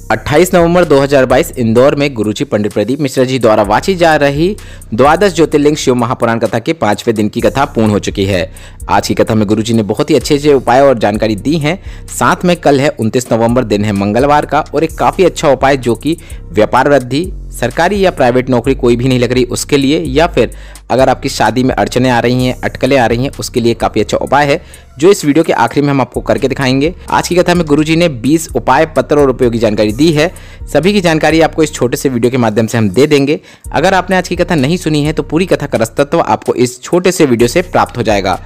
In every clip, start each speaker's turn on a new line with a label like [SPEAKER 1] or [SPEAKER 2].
[SPEAKER 1] 28 नवंबर 2022 इंदौर में गुरुजी पंडित प्रदीप मिश्रा जी द्वारा वाची जा रही द्वादश ज्योतिर्लिंग शिव महापुराण कथा के 5वें दिन की कथा पूर्ण हो चुकी है। आज की कथा में गुरुजी ने बहुत ही अच्छे उपाय और जानकारी दी हैं। साथ में कल है 29 नवंबर, दिन है मंगलवार का, और एक काफ़ी अच्छा उपाय जो कि व्यापार वृद्धि, सरकारी या प्राइवेट नौकरी कोई भी नहीं लग रही उसके लिए, या फिर अगर आपकी शादी में अड़चने आ रही हैं, अटकलें आ रही हैं, उसके लिए काफ़ी अच्छा उपाय है जो इस वीडियो के आखिरी में हम आपको करके दिखाएंगे। आज की कथा में गुरुजी ने 20 उपाय, पत्र और उपयोगी जानकारी दी है। सभी की जानकारी आपको इस छोटे से वीडियो के माध्यम से हम दे देंगे। अगर आपने आज की कथा नहीं सुनी है तो पूरी कथा का रसतत्व आपको इस छोटे से वीडियो से प्राप्त हो जाएगा।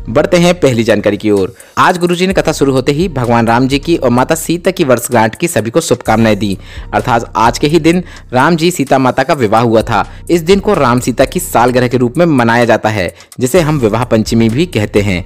[SPEAKER 1] बढ़ते हैं पहली जानकारी की ओर। आज गुरुजी ने कथा शुरू होते ही भगवान राम जी की और माता सीता की वर्षगांठ की सभी को शुभकामनाएं दी। अर्थात आज के ही दिन राम जी सीता माता का विवाह हुआ था। इस दिन को राम सीता की सालगिरह के रूप में मनाया जाता है, जिसे हम विवाह पंचमी भी कहते हैं।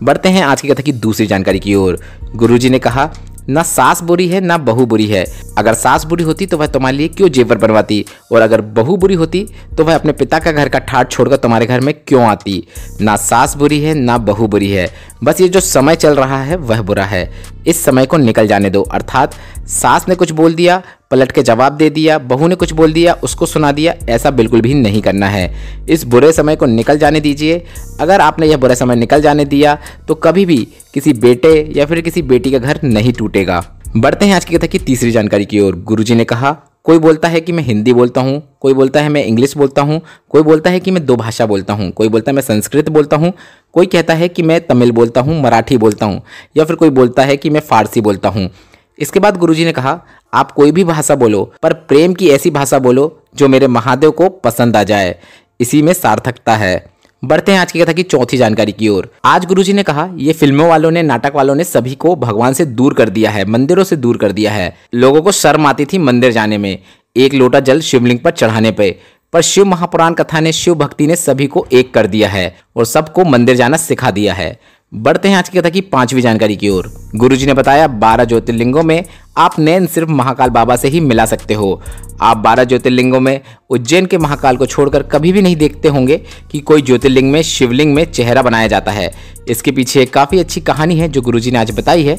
[SPEAKER 1] बढ़ते हैं आज की कथा की दूसरी जानकारी की ओर। गुरुजी ने कहा, ना सास बुरी है ना बहू बुरी है। अगर सास बुरी होती तो वह तुम्हारे लिए क्यों जेवर बनवाती, और अगर बहू बुरी होती तो वह अपने पिता का घर का ठाट छोड़कर तुम्हारे घर में क्यों आती। ना सास बुरी है ना बहू बुरी है, बस ये जो समय चल रहा है वह बुरा है। इस समय को निकल जाने दो। अर्थात सास ने कुछ बोल दिया, पलट के जवाब दे दिया, बहू ने कुछ बोल दिया, उसको सुना दिया, ऐसा बिल्कुल भी नहीं करना है। इस बुरे समय को निकल जाने दीजिए। अगर आपने यह बुरा समय निकल जाने दिया तो कभी भी किसी बेटे या फिर किसी बेटी का घर नहीं टूटेगा। बढ़ते हैं आज की कथा की तीसरी जानकारी की ओर। गुरुजी ने कहा, कोई बोलता है कि मैं हिंदी बोलता हूँ, कोई बोलता है मैं इंग्लिश बोलता हूँ, कोई बोलता है कि मैं 2 भाषा बोलता हूँ, कोई बोलता है मैं संस्कृत बोलता हूँ, कोई कहता है कि मैं तमिल बोलता हूँ, मराठी बोलता हूँ, या फिर कोई बोलता है कि मैं फारसी बोलता हूँ। इसके बाद गुरुजी ने कहा, आप कोई भी भाषा बोलो पर प्रेम की ऐसी भाषा बोलो जो मेरे महादेव को पसंद आ जाए, इसी में सार्थकता है। बढ़ते हैं आज की कथा की चौथी जानकारी की ओर। आज गुरुजी ने कहा, ये फिल्मों वालों ने, नाटक वालों ने सभी को भगवान से दूर कर दिया है, मंदिरों से दूर कर दिया है। लोगों को शर्म आती थी मंदिर जाने में, एक लोटा जल शिवलिंग पर चढ़ाने पे, पर शिव महापुराण कथा ने, शिव भक्ति ने सभी को एक कर दिया है और सबको मंदिर जाना सिखा दिया है। बढ़ते हैं आज की कथा की 5वीं जानकारी की ओर। गुरुजी ने बताया, 12 ज्योतिर्लिंगों में आप नैन सिर्फ महाकाल बाबा से ही मिला सकते हो। आप 12 ज्योतिर्लिंगों में उज्जैन के महाकाल को छोड़कर कभी भी नहीं देखते होंगे कि कोई ज्योतिर्लिंग में, शिवलिंग में चेहरा बनाया जाता है। इसके पीछे एक काफ़ी अच्छी कहानी है जो गुरुजी ने आज बताई है।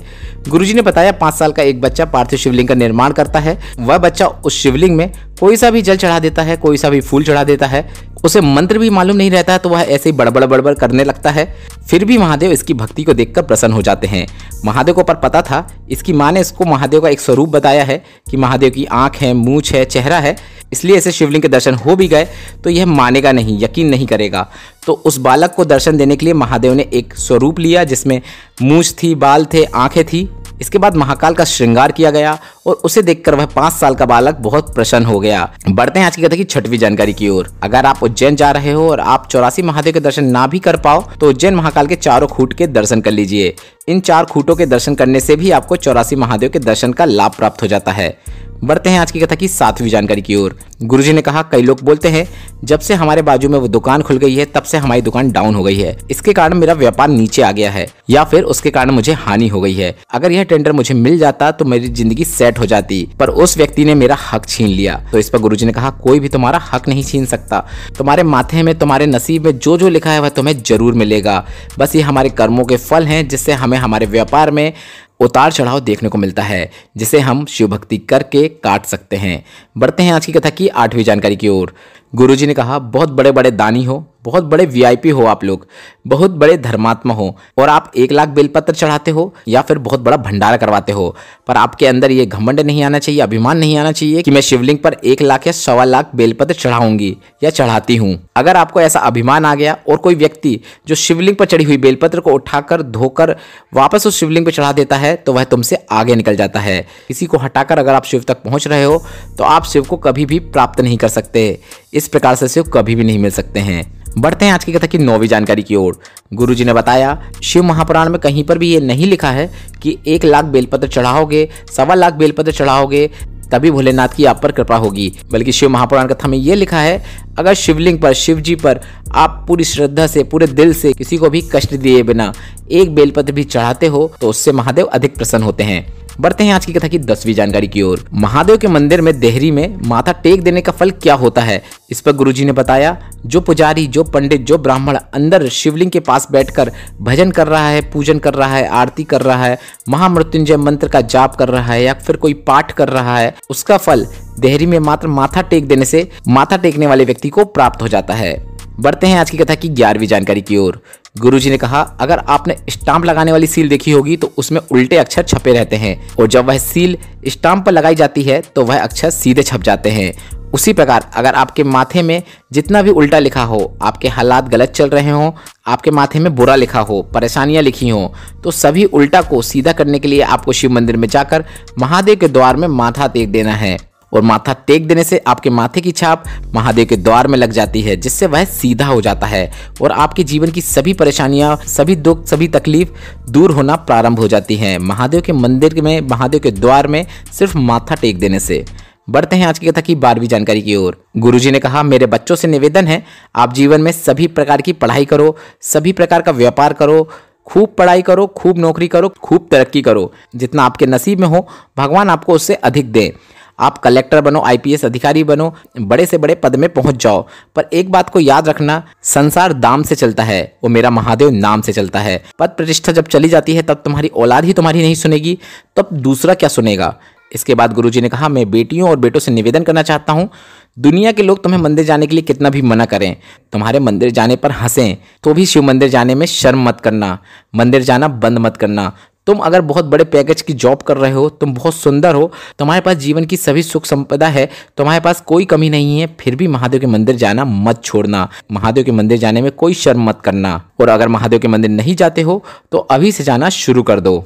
[SPEAKER 1] गुरुजी ने बताया, 5 साल का एक बच्चा पार्थिव शिवलिंग का निर्माण करता है। वह बच्चा उस शिवलिंग में कोई सा भी जल चढ़ा देता है, कोई सा भी फूल चढ़ा देता है। उसे मंत्र भी मालूम नहीं रहता है तो वह ऐसे ही बड़बड़ बड़बड़ करने लगता है। फिर भी महादेव इसकी भक्ति को देखकर प्रसन्न हो जाते हैं। महादेव को पर पता था, इसकी माँ ने इसको महादेव का एक स्वरूप बताया है कि महादेव की आंख है, मूंछ है, चेहरा है, इसलिए ऐसे शिवलिंग के दर्शन हो भी गए तो यह मानेगा नहीं, यकीन नहीं करेगा। तो उस बालक को दर्शन देने के लिए महादेव ने एक स्वरूप लिया जिसमें मूंछ थी, बाल थे, आंखें थी। इसके बाद महाकाल का श्रृंगार किया गया और उसे देखकर वह 5 साल का बालक बहुत प्रसन्न हो गया। बढ़ते हैं आज की कथा की 6वीं जानकारी की ओर। अगर आप उज्जैन जा रहे हो और आप 84 महादेव के दर्शन ना भी कर पाओ तो उज्जैन महाकाल के चारों खूंट के दर्शन कर लीजिए। इन 4 खूंटों के दर्शन करने से भी आपको 84 महादेव के दर्शन का लाभ प्राप्त हो जाता है। बढ़ते हैं आज की कथा की 7वीं जानकारी की ओर। गुरुजी ने कहा, कई लोग बोलते हैं जब से हमारे बाजू में वो दुकान खुल गई है तब से हमारी दुकान डाउन हो गई है, इसके कारण मेरा व्यापार नीचे आ गया है, या फिर उसके कारण मुझे हानि हो गई है। अगर यह टेंडर मुझे मिल जाता तो मेरी जिंदगी सेट हो जाती, पर उस व्यक्ति ने मेरा हक छीन लिया। तो इस पर गुरुजी ने कहा, कोई भी तुम्हारा हक नहीं छीन सकता। तुम्हारे माथे में, तुम्हारे नसीब में जो जो लिखा है वह तुम्हें जरूर मिलेगा। बस ये हमारे कर्मों के फल हैं जिससे हमें हमारे व्यापार में उतार चढ़ाव देखने को मिलता है, जिसे हम शिव भक्ति करके काट सकते हैं। बढ़ते हैं आज की कथा की 8वीं जानकारी की ओर। गुरुजी ने कहा, बहुत बड़े बड़े दानी हो, बहुत बड़े वीआईपी हो आप लोग, बहुत बड़े धर्मात्मा हो और आप 1 लाख बेलपत्र चढ़ाते हो या फिर बहुत बड़ा भंडारा करवाते हो, पर आपके अंदर ये घमंड नहीं आना चाहिए, अभिमान नहीं आना चाहिए कि मैं शिवलिंग पर 1 लाख या 1.25 लाख बेलपत्र चढ़ाऊंगी या चढ़ाती हूँ। अगर आपको ऐसा अभिमान आ गया और कोई व्यक्ति जो शिवलिंग पर चढ़ी हुई बेलपत्र को उठाकर धोकर वापस उस शिवलिंग पर चढ़ा देता है तो वह तुमसे आगे निकल जाता है। किसी को हटाकर अगर आप शिव तक पहुंच रहे हो तो आप शिव को कभी भी प्राप्त नहीं कर सकते। इस प्रकार से शिव कभी भी नहीं मिल सकते हैं। बढ़ते हैं आज की कथा की 9वीं जानकारी की ओर। गुरुजी ने बताया, शिव महापुराण में कहीं पर भी ये नहीं लिखा है कि 1 लाख बेलपत्र चढ़ाओगे, 1.25 लाख बेलपत्र चढ़ाओगे तभी भोलेनाथ की आप पर कृपा होगी, बल्कि शिव महापुराण कथा में ये लिखा है, अगर शिवलिंग पर, शिव जी पर आप पूरी श्रद्धा से, पूरे दिल से, किसी को भी कष्ट दिए बिना 1 बेलपत्र भी चढ़ाते हो तो उससे महादेव अधिक प्रसन्न होते हैं। बढ़ते हैं आज की कथा की 10वीं जानकारी की ओर। महादेव के मंदिर में देहरी में माथा टेक देने का फल क्या होता है, इस पर गुरुजी ने बताया। जो पुजारी, जो पंडित, जो ब्राह्मण अंदर शिवलिंग के पास बैठकर भजन कर रहा है, पूजन कर रहा है, आरती कर रहा है, महामृत्युंजय मंत्र का जाप कर रहा है या फिर कोई पाठ कर रहा है, उसका फल देहरी में मात्र माथा टेक देने से माथा टेकने वाले व्यक्ति को प्राप्त हो जाता है। बढ़ते हैं आज की कथा की 11वीं जानकारी की ओर। गुरुजी ने कहा, अगर आपने स्टाम्प लगाने वाली सील देखी होगी तो उसमें उल्टे अक्षर छपे रहते हैं और जब वह सील स्टाम्प पर लगाई जाती है तो वह अक्षर सीधे छप जाते हैं। उसी प्रकार अगर आपके माथे में जितना भी उल्टा लिखा हो, आपके हालात गलत चल रहे हो, आपके माथे में बुरा लिखा हो, परेशानियां लिखी हो, तो सभी उल्टा को सीधा करने के लिए आपको शिव मंदिर में जाकर महादेव के द्वार में माथा टेक देना है और माथा टेक देने से आपके माथे की छाप महादेव के द्वार में लग जाती है, जिससे वह सीधा हो जाता है और आपके जीवन की सभी परेशानियां, सभी दुख, सभी तकलीफ दूर होना प्रारंभ हो जाती हैं महादेव के मंदिर में, महादेव के द्वार में सिर्फ माथा टेक देने से। बढ़ते हैं आज की कथा की 12वीं जानकारी की ओर। गुरुजी ने कहा, मेरे बच्चों से निवेदन है, आप जीवन में सभी प्रकार की पढ़ाई करो, सभी प्रकार का व्यापार करो, खूब पढ़ाई करो, खूब नौकरी करो, खूब तरक्की करो, जितना आपके नसीब में हो भगवान आपको उससे अधिक दें। आप कलेक्टर बनो, आईपीएस अधिकारी बनो, बड़े से बड़े पद में पहुंच जाओ, पर एक बात को याद रखना, संसार दाम से चलता है, वो मेरा महादेव नाम से चलता है। पद प्रतिष्ठा जब चली जाती है तब तुम्हारी औलाद ही तुम्हारी नहीं सुनेगी, तब दूसरा क्या सुनेगा। इसके बाद गुरुजी ने कहा, मैं बेटियों और बेटों से निवेदन करना चाहता हूँ, दुनिया के लोग तुम्हें मंदिर जाने के लिए कितना भी मना करें, तुम्हारे मंदिर जाने पर हंसें, तो भी शिव मंदिर जाने में शर्म मत करना, मंदिर जाना बंद मत करना। तुम अगर बहुत बड़े पैकेज की जॉब कर रहे हो, तुम बहुत सुंदर हो, तुम्हारे पास जीवन की सभी सुख संपदा है, तुम्हारे पास कोई कमी नहीं है, फिर भी महादेव के मंदिर जाना मत छोड़ना, महादेव के मंदिर जाने में कोई शर्म मत करना। और अगर महादेव के मंदिर नहीं जाते हो तो अभी से जाना शुरू कर दो।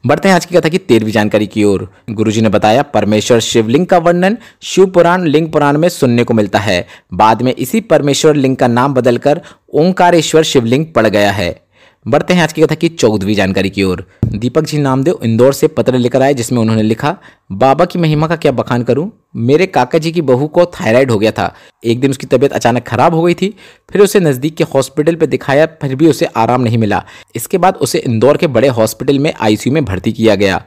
[SPEAKER 1] बढ़ते हैं आज की कथा की 13वीं जानकारी की ओर। गुरुजी ने बताया, परमेश्वर शिवलिंग का वर्णन शिव पुराण, लिंग पुराण में सुनने को मिलता है। बाद में इसी परमेश्वर लिंग का नाम बदलकर ओंकारेश्वर शिवलिंग पड़ गया है। बढ़ते हैं आज की कथा की 14वीं जानकारी की ओर। दीपक जी नामदेव इंदौर से पत्र लेकर आए, जिसमें उन्होंने लिखा, बाबा की महिमा का क्या बखान करूं, मेरे काका जी की बहू को थायराइड हो गया था। एक दिन उसकी तबीयत अचानक खराब हो गई थी, फिर उसे नज़दीक के हॉस्पिटल पे दिखाया, फिर भी उसे आराम नहीं मिला। इसके बाद उसे इंदौर के बड़े हॉस्पिटल में आईसीयू में भर्ती किया गया।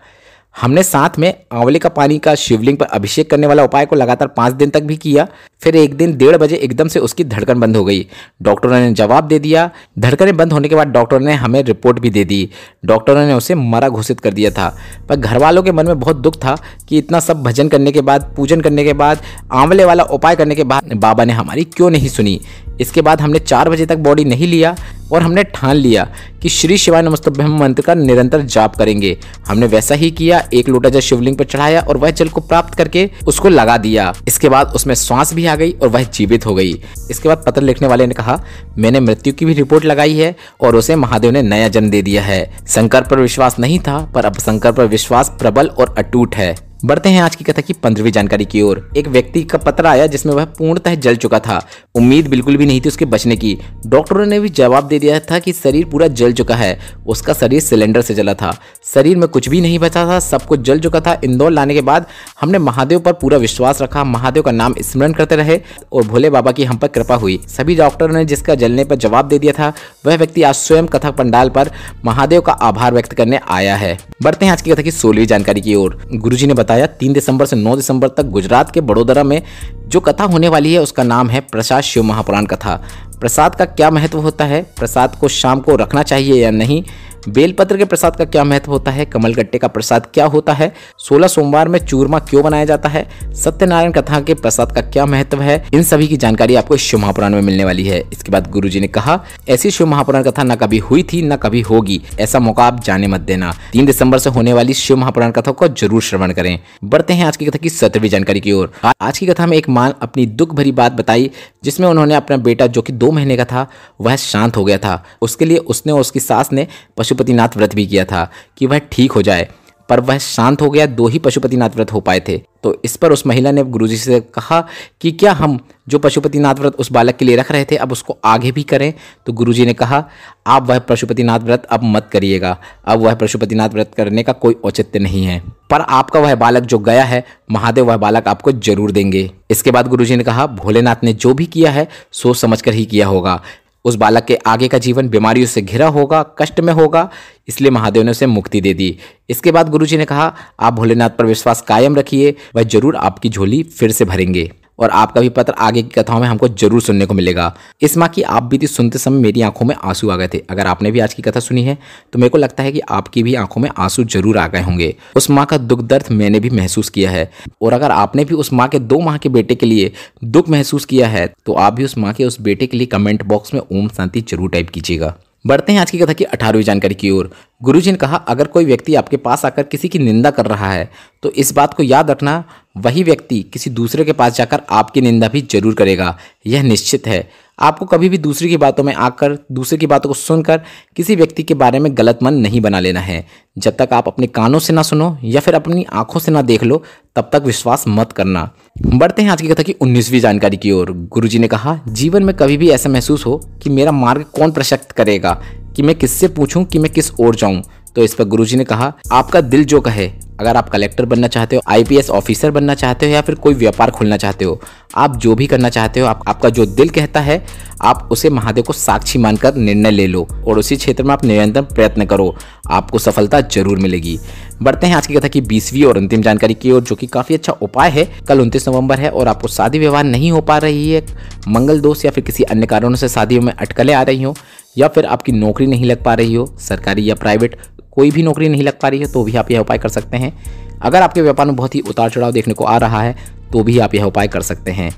[SPEAKER 1] हमने साथ में आंवले का पानी का शिवलिंग पर अभिषेक करने वाला उपाय को लगातार 5 दिन तक भी किया। फिर एक दिन 1:30 बजे एकदम से उसकी धड़कन बंद हो गई। डॉक्टरों ने जवाब दे दिया। धड़कनें बंद होने के बाद डॉक्टरों ने हमें रिपोर्ट भी दे दी। डॉक्टरों ने उसे मरा घोषित कर दिया था। पर घर वालों के मन में बहुत दुख था कि इतना सब भजन करने के बाद, पूजन करने के बाद, आंवले वाला उपाय करने के बाद बाबा ने हमारी क्यों नहीं सुनी। इसके बाद हमने 4 बजे तक बॉडी नहीं लिया और हमने ठान लिया कि श्री शिवाय नमस्तुभ्यं मंत्र का निरंतर जाप करेंगे। हमने वैसा ही किया। 1 लोटा जल शिवलिंग पर चढ़ाया और वह जल को प्राप्त करके उसको लगा दिया। इसके बाद उसमें श्वास भी आ गई और वह जीवित हो गई। इसके बाद पत्र लिखने वाले ने कहा, मैंने मृत्यु की भी रिपोर्ट लगाई है और उसे महादेव ने नया जन्म दे दिया है। शंकर पर विश्वास नहीं था, पर अब शंकर पर विश्वास प्रबल और अटूट है। बढ़ते हैं आज की कथा की 15वीं जानकारी की ओर। एक व्यक्ति का पत्र आया जिसमें वह पूर्णतः जल चुका था। उम्मीद बिल्कुल भी नहीं थी उसके बचने की। डॉक्टरों ने भी जवाब दे दिया था कि शरीर पूरा जल चुका है। उसका शरीर सिलेंडर से जला था, शरीर में कुछ भी नहीं बचा था, सब कुछ जल चुका था। इंदौर लाने के बाद हमने महादेव पर पूरा विश्वास रखा, महादेव का नाम स्मरण करते रहे और भोले बाबा की हम पर कृपा हुई। सभी डॉक्टरों ने जिसका जलने पर जवाब दे दिया था, वह व्यक्ति आज स्वयं कथा पंडाल पर महादेव का आभार व्यक्त करने आया है। बढ़ते हैं आज की कथा की 16वीं जानकारी की ओर। गुरुजी ने बताया, 3 दिसंबर से 9 दिसंबर तक गुजरात के बड़ोदरा में जो कथा होने वाली है उसका नाम है प्रसाद शिव महापुराण कथा। प्रसाद का क्या महत्व होता है, प्रसाद को शाम को रखना चाहिए या नहीं, बेलपत्र के प्रसाद का क्या महत्व होता है, कमलगट्टे का प्रसाद क्या होता है, 16 सोमवार में चूरमा क्यों बनाया जाता है, सत्यनारायण कथा के प्रसाद का क्या महत्व है, इन सभी की जानकारी आपको शिव महापुराण में मिलने वाली है। इसके बाद गुरुजी ने कहा, ऐसी शिव महापुराण कथा न कभी हुई थी न कभी होगी, ऐसा मौका आप जाने मत देना। 3 दिसंबर से होने वाली शिव महापुराण कथा को जरूर श्रवण करें। बढ़ते हैं आज की कथा की 17वीं जानकारी की ओर। आज की कथा में एक मां अपनी दुख भरी बात बताई, जिसमें उन्होंने अपना बेटा जो कि 2 महीने का था वह शांत हो गया था। उसके लिए उसने और उसकी सास ने पशुपतिनाथ व्रत भी किया था कि वह ठीक हो जाए, पर वह शांत हो गया। 2 ही पशुपतिनाथ व्रत हो पाए थे। तो इस पर उस महिला ने गुरुजी से कहा कि क्या हम जो पशुपतिनाथ व्रत उस बालक के लिए रख रहे थे अब उसको आगे भी करें। तो गुरुजी ने कहा, आप वह पशुपतिनाथ व्रत अब मत करिएगा, अब वह पशुपतिनाथ व्रत करने का कोई औचित्य नहीं है, पर आपका वह बालक जो गया है, महादेव वह बालक आपको जरूर देंगे। इसके बाद गुरुजी ने कहा, भोलेनाथ ने जो भी किया है सोच समझकर ही किया होगा। उस बालक के आगे का जीवन बीमारियों से घिरा होगा, कष्ट में होगा, इसलिए महादेव ने उसे मुक्ति दे दी। इसके बाद गुरुजी ने कहा, आप भोलेनाथ पर विश्वास कायम रखिए, वह जरूर आपकी झोली फिर से भरेंगे और आपका भी पत्र आगे की कथाओं में हमको जरूर सुनने को मिलेगा। इस माँ की आप बीती सुनते समय मेरी आंखों में आंसू आ गए थे। अगर आपने भी आज की कथा सुनी है तो मेरे को लगता है कि आपकी भी आंखों में आंसू जरूर आ गए होंगे। उस माँ का दुख दर्द मैंने भी महसूस किया है और अगर आपने भी उस माँ के 2 माह के बेटे के लिए दुख महसूस किया है तो आप भी उस माँ के उस बेटे के लिए कमेंट बॉक्स में ओम शांति जरूर टाइप कीजिएगा। बढ़ते हैं आज की कथा की 18वीं जानकारी की ओर। गुरुजी ने कहा, अगर कोई व्यक्ति आपके पास आकर किसी की निंदा कर रहा है तो इस बात को याद रखना, वही व्यक्ति किसी दूसरे के पास जाकर आपकी निंदा भी जरूर करेगा, यह निश्चित है। आपको कभी भी दूसरे की बातों में आकर, दूसरे की बातों को सुनकर किसी व्यक्ति के बारे में गलत मन नहीं बना लेना है। जब तक आप अपने कानों से ना सुनो या फिर अपनी आंखों से ना देख लो तब तक विश्वास मत करना। बढ़ते हैं आज की कथा की 19वीं जानकारी की ओर। गुरुजी ने कहा, जीवन में कभी भी ऐसा महसूस हो कि मेरा मार्ग कौन प्रशस्त करेगा, कि मैं किससे पूछूं कि मैं किस ओर जाऊं, तो इस पर गुरुजी ने कहा, आपका दिल जो कहे। अगर आप कलेक्टर बनना चाहते हो, आईपीएस ऑफिसर बनना चाहते हो या फिर कोई व्यापार खोलना चाहते हो, आप जो भी करना चाहते हो, आपका जो दिल कहता है आप उसे महादेव को साक्षी मानकर निर्णय ले लो और उसी क्षेत्र में आप निरंतर प्रयत्न करो, आपको सफलता जरूर मिलेगी। बढ़ते हैं आज की कथा की 20वीं और अंतिम जानकारी की ओर, जो कि काफी अच्छा उपाय है। कल 29 नवंबर है और आपको शादी विवाह नहीं हो पा रही है, मंगल दोष या फिर किसी अन्य कारणों से शादियों में अटकलें आ रही हो या फिर आपकी नौकरी नहीं लग पा रही हो, सरकारी या प्राइवेट कोई भी नौकरी नहीं लग पा रही है, तो भी आप यह उपाय कर सकते हैं। अगर आपके व्यापार में बहुत ही उतार चढ़ाव देखने को आ रहा है तो भी आप यह उपाय कर सकते हैं।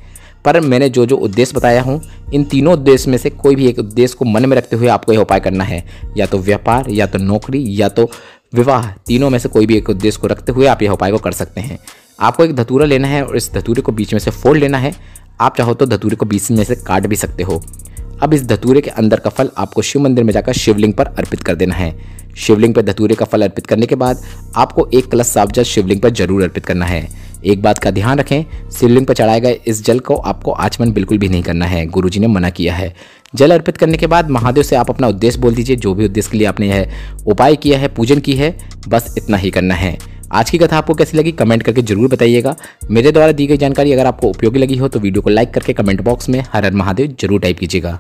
[SPEAKER 1] पर मैंने जो जो उद्देश्य बताया हूँ, इन तीनों उद्देश्य में से कोई भी एक उद्देश्य को मन में रखते हुए आपको यह उपाय करना है, या तो व्यापार, या तो नौकरी, या तो विवाह। तीनों में से कोई भी एक उद्देश्य को रखते हुए आप यह उपाय को कर सकते हैं। आपको एक धतूरा लेना है और इस धतूरे को बीच में से फोड़ लेना है। आप चाहो तो धतूरे को बीच में से काट भी सकते हो। अब इस धतूरे के अंदर का फल आपको शिव मंदिर में जाकर शिवलिंग पर अर्पित कर देना है। शिवलिंग पर धतूरे का फल अर्पित करने के बाद आपको 1 कलश साफ जल शिवलिंग पर जरूर अर्पित करना है। एक बात का ध्यान रखें, शिवलिंग पर चढ़ाए गए इस जल को आपको आचमन बिल्कुल भी नहीं करना है, गुरुजी ने मना किया है। जल अर्पित करने के बाद महादेव से आप अपना उद्देश्य बोल दीजिए, जो भी उद्देश्य के लिए आपने यह उपाय किया है, पूजन की है, बस इतना ही करना है। आज की कथा आपको कैसी लगी कमेंट करके जरूर बताइएगा। मेरे द्वारा दी गई जानकारी अगर आपको उपयोगी लगी हो तो वीडियो को लाइक करके कमेंट बॉक्स में हर हर महादेव जरूर टाइप कीजिएगा।